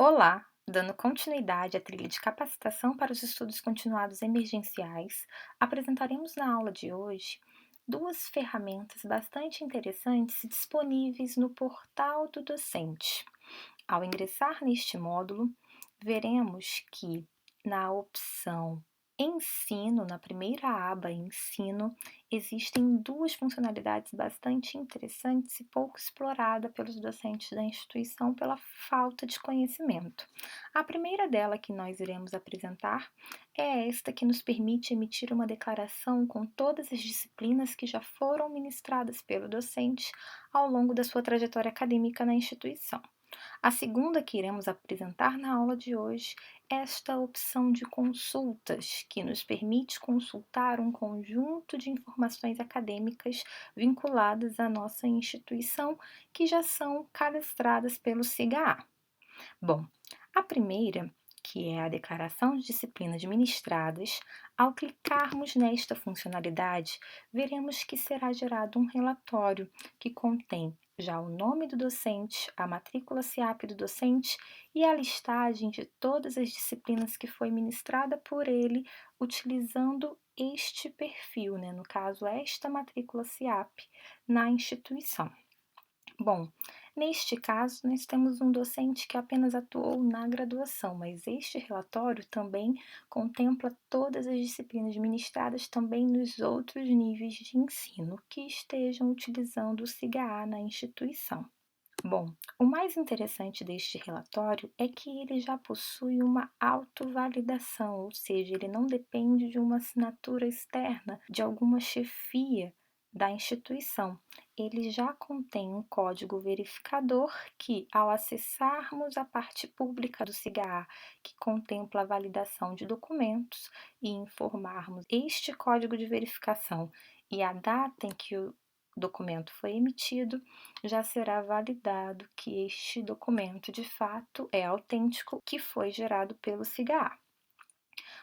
Olá! Dando continuidade à trilha de capacitação para os estudos continuados emergenciais, apresentaremos na aula de hoje duas ferramentas bastante interessantes disponíveis no portal do docente. Ao ingressar neste módulo, veremos que na opção Ensino, na primeira aba Ensino, existem duas funcionalidades bastante interessantes e pouco exploradas pelos docentes da instituição pela falta de conhecimento. A primeira dela que nós iremos apresentar é esta que nos permite emitir uma declaração com todas as disciplinas que já foram ministradas pelo docente ao longo da sua trajetória acadêmica na instituição. A segunda que iremos apresentar na aula de hoje é esta opção de consultas, que nos permite consultar um conjunto de informações acadêmicas vinculadas à nossa instituição que já são cadastradas pelo SIGA. Bom, a primeira, que é a declaração de disciplinas ministradas, ao clicarmos nesta funcionalidade, veremos que será gerado um relatório que contém já o nome do docente, a matrícula SIAP do docente e a listagem de todas as disciplinas que foi ministrada por ele utilizando este perfil, no caso, esta matrícula SIAP na instituição. Bom, neste caso, nós temos um docente que apenas atuou na graduação, mas este relatório também contempla todas as disciplinas ministradas também nos outros níveis de ensino que estejam utilizando o SIGA na instituição. Bom, o mais interessante deste relatório é que ele já possui uma autovalidação, ou seja, ele não depende de uma assinatura externa de alguma chefia da instituição. Ele já contém um código verificador que, ao acessarmos a parte pública do SIGA, que contempla a validação de documentos, e informarmos este código de verificação e a data em que o documento foi emitido, já será validado que este documento de fato é autêntico, que foi gerado pelo SIGA.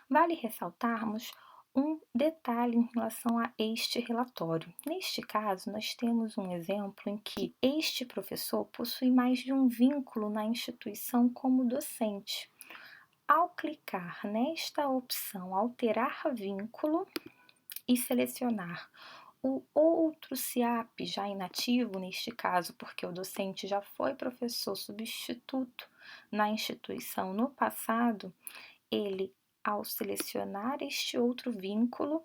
Vale ressaltarmos um detalhe em relação a este relatório. Neste caso, nós temos um exemplo em que este professor possui mais de um vínculo na instituição como docente. Ao clicar nesta opção Alterar vínculo e selecionar o outro SIAP já inativo, neste caso, porque o docente já foi professor substituto na instituição no passado, ele, ao selecionar este outro vínculo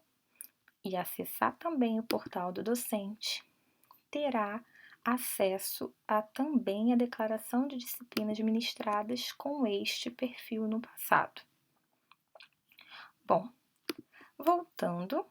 e acessar também o portal do docente, terá acesso a também a declaração de disciplinas ministradas com este perfil no passado. Bom, voltando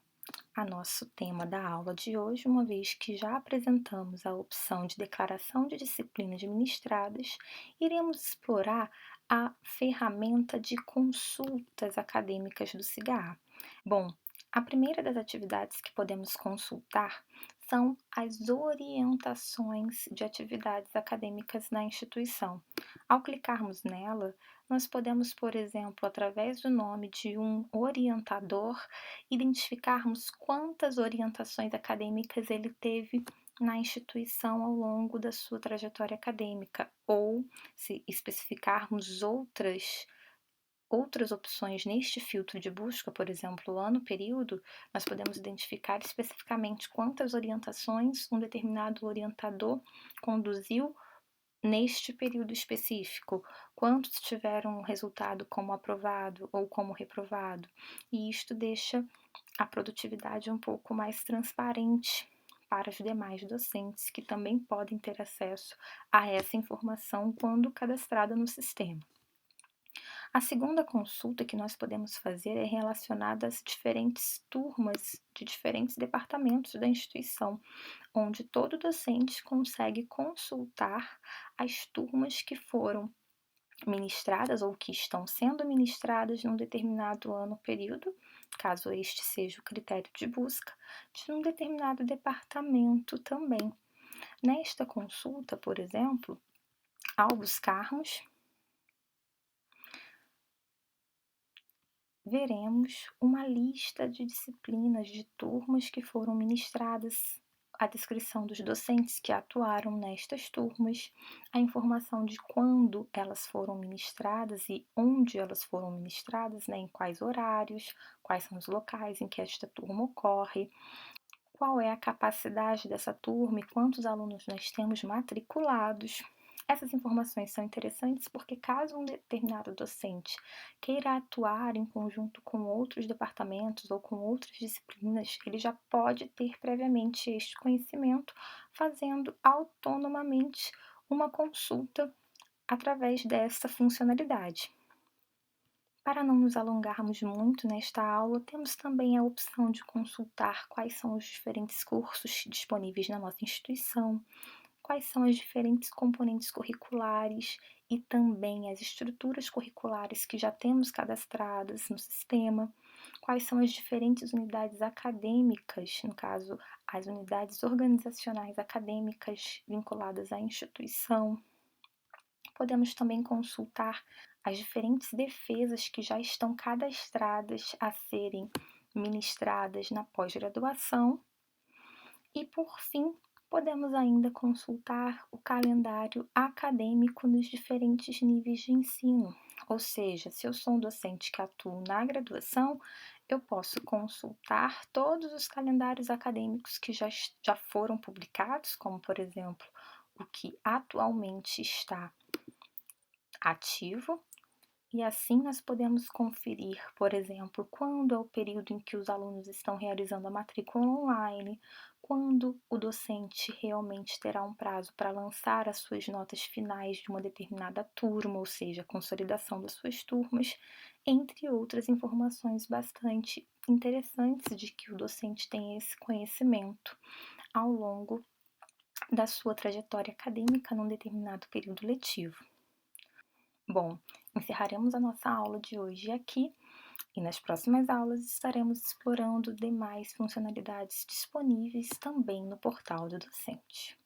a nosso tema da aula de hoje, uma vez que já apresentamos a opção de declaração de disciplinas ministradas, iremos explorar a ferramenta de consultas acadêmicas do SIGA. Bom, a primeira das atividades que podemos consultar são as orientações de atividades acadêmicas na instituição. Ao clicarmos nela, nós podemos, por exemplo, através do nome de um orientador, identificarmos quantas orientações acadêmicas ele teve na instituição ao longo da sua trajetória acadêmica, ou se especificarmos outras opções neste filtro de busca, por exemplo, ano, período, nós podemos identificar especificamente quantas orientações um determinado orientador conduziu neste período específico, quantos tiveram resultado como aprovado ou como reprovado, e isto deixa a produtividade um pouco mais transparente para os demais docentes que também podem ter acesso a essa informação quando cadastrada no sistema. A segunda consulta que nós podemos fazer é relacionada às diferentes turmas de diferentes departamentos da instituição, onde todo docente consegue consultar as turmas que foram ministradas ou que estão sendo ministradas num determinado ano, período, caso este seja o critério de busca, de um determinado departamento também. Nesta consulta, por exemplo, ao buscarmos, veremos uma lista de disciplinas de turmas que foram ministradas a descrição dos docentes que atuaram nestas turmas, a informação de quando elas foram ministradas e onde elas foram ministradas, né, em quais horários, quais são os locais em que esta turma ocorre, qual é a capacidade dessa turma e quantos alunos nós temos matriculados. Essas informações são interessantes porque, caso um determinado docente queira atuar em conjunto com outros departamentos ou com outras disciplinas, ele já pode ter previamente este conhecimento, fazendo autonomamente uma consulta através dessa funcionalidade. Para não nos alongarmos muito nesta aula, temos também a opção de consultar quais são os diferentes cursos disponíveis na nossa instituição, quais são as diferentes componentes curriculares e também as estruturas curriculares que já temos cadastradas no sistema, quais são as diferentes unidades acadêmicas, no caso, as unidades organizacionais acadêmicas vinculadas à instituição. Podemos também consultar as diferentes defesas que já estão cadastradas a serem ministradas na pós-graduação. E, por fim, podemos ainda consultar o calendário acadêmico nos diferentes níveis de ensino. Ou seja, se eu sou um docente que atuo na graduação, eu posso consultar todos os calendários acadêmicos que já foram publicados, como, por exemplo, o que atualmente está ativo, e assim nós podemos conferir, por exemplo, quando é o período em que os alunos estão realizando a matrícula online, quando o docente realmente terá um prazo para lançar as suas notas finais de uma determinada turma, ou seja, a consolidação das suas turmas, entre outras informações bastante interessantes de que o docente tem esse conhecimento ao longo da sua trajetória acadêmica num determinado período letivo. Bom, encerraremos a nossa aula de hoje aqui e nas próximas aulas estaremos explorando demais funcionalidades disponíveis também no portal do docente.